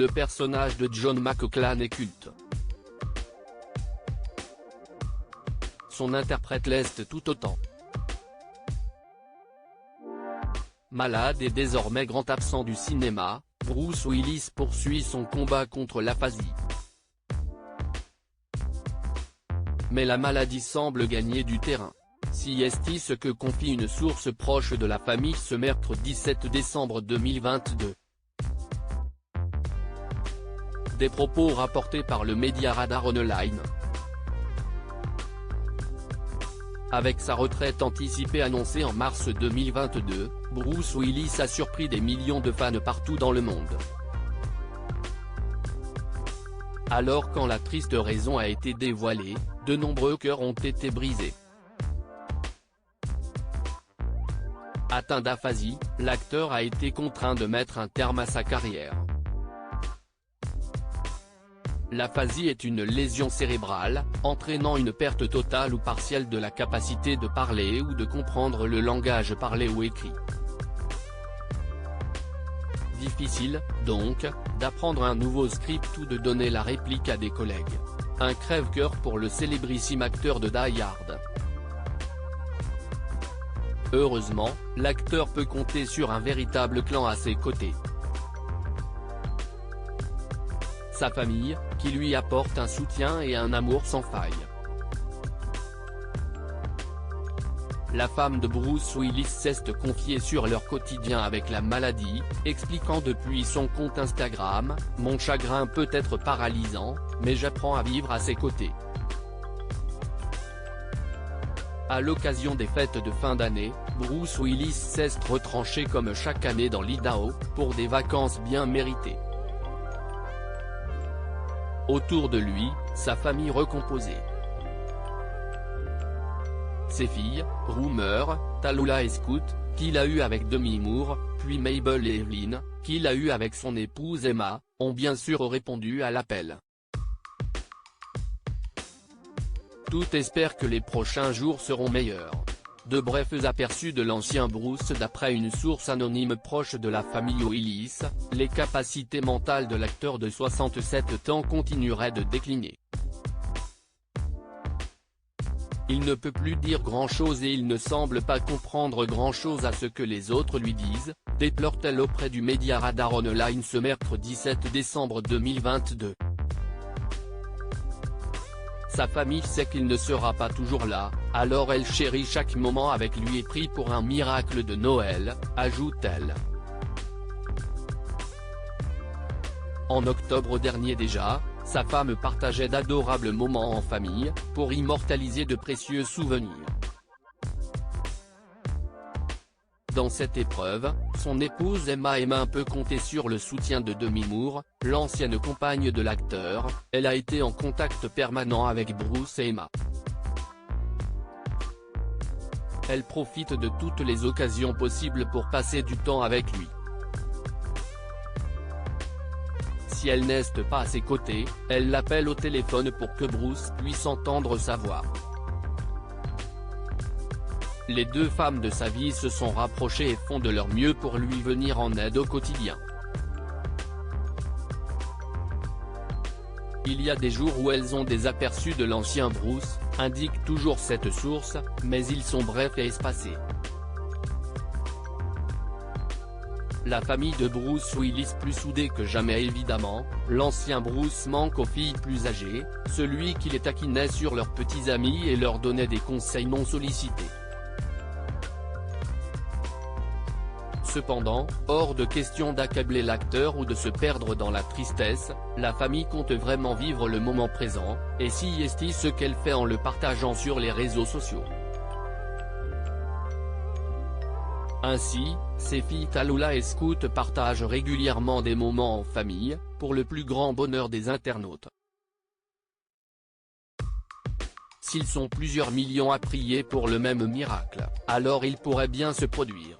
le personnage de John McClane est culte. Son interprète l'est tout autant. Malade et désormais grand absent du cinéma, Bruce Willis poursuit son combat contre l'aphasie. Mais la maladie semble gagner du terrain. C'est ce que confie une source proche de la famille ce mercredi 17 décembre 2022. Des propos rapportés par le média Radar Online. Avec sa retraite anticipée annoncée en mars 2022, Bruce Willis a surpris des millions de fans partout dans le monde. Alors quand la triste raison a été dévoilée, de nombreux cœurs ont été brisés. Atteint d'aphasie, l'acteur a été contraint de mettre un terme à sa carrière. L'aphasie est une lésion cérébrale, entraînant une perte totale ou partielle de la capacité de parler ou de comprendre le langage parlé ou écrit. Difficile, donc, d'apprendre un nouveau script ou de donner la réplique à des collègues. Un crève-cœur pour le célébrissime acteur de Die Hard. Heureusement, l'acteur peut compter sur un véritable clan à ses côtés. Sa famille, qui lui apporte un soutien et un amour sans faille. La femme de Bruce Willis s'est confiée sur leur quotidien avec la maladie, expliquant depuis son compte Instagram « Mon chagrin peut être paralysant, mais j'apprends à vivre à ses côtés ». À l'occasion des fêtes de fin d'année, Bruce Willis s'est retranché comme chaque année dans l'Idaho, pour des vacances bien méritées. Autour de lui, sa famille recomposée. Ses filles, Rumer, Tallulah et Scoot, qu'il a eu avec Demi Moore, puis Mabel et Evelyn, qu'il a eu avec son épouse Emma, ont bien sûr répondu à l'appel. Tout espère que les prochains jours seront meilleurs. De brefs aperçus de l'ancien Bruce d'après une source anonyme proche de la famille Willis, les capacités mentales de l'acteur de 67 ans continueraient de décliner. Il ne peut plus dire grand-chose et il ne semble pas comprendre grand-chose à ce que les autres lui disent, déplore-t-elle auprès du média Radar Online ce mercredi 7 décembre 2022. Sa famille sait qu'il ne sera pas toujours là, alors elle chérit chaque moment avec lui et prie pour un miracle de Noël, ajoute-t-elle. En octobre dernier déjà, sa femme partageait d'adorables moments en famille, pour immortaliser de précieux souvenirs. Dans cette épreuve, son épouse Emma un peu compté sur le soutien de Demi Moore, l'ancienne compagne de l'acteur. Elle a été en contact permanent avec Bruce et Emma. Elle profite de toutes les occasions possibles pour passer du temps avec lui. Si elle n'est pas à ses côtés, elle l'appelle au téléphone pour que Bruce puisse entendre sa voix. Les deux femmes de sa vie se sont rapprochées et font de leur mieux pour lui venir en aide au quotidien. Il y a des jours où elles ont des aperçus de l'ancien Bruce, indique toujours cette source, mais ils sont brefs et espacés. La famille de Bruce Willis plus soudée que jamais évidemment, l'ancien Bruce manque aux filles plus âgées, celui qui les taquinait sur leurs petits amis et leur donnait des conseils non sollicités. Cependant, hors de question d'accabler l'acteur ou de se perdre dans la tristesse, la famille compte vraiment vivre le moment présent, et c'est ce qu'elle fait en le partageant sur les réseaux sociaux. Ainsi, ses filles Tallulah et Scoot partagent régulièrement des moments en famille, pour le plus grand bonheur des internautes. S'ils sont plusieurs millions à prier pour le même miracle, alors il pourrait bien se produire.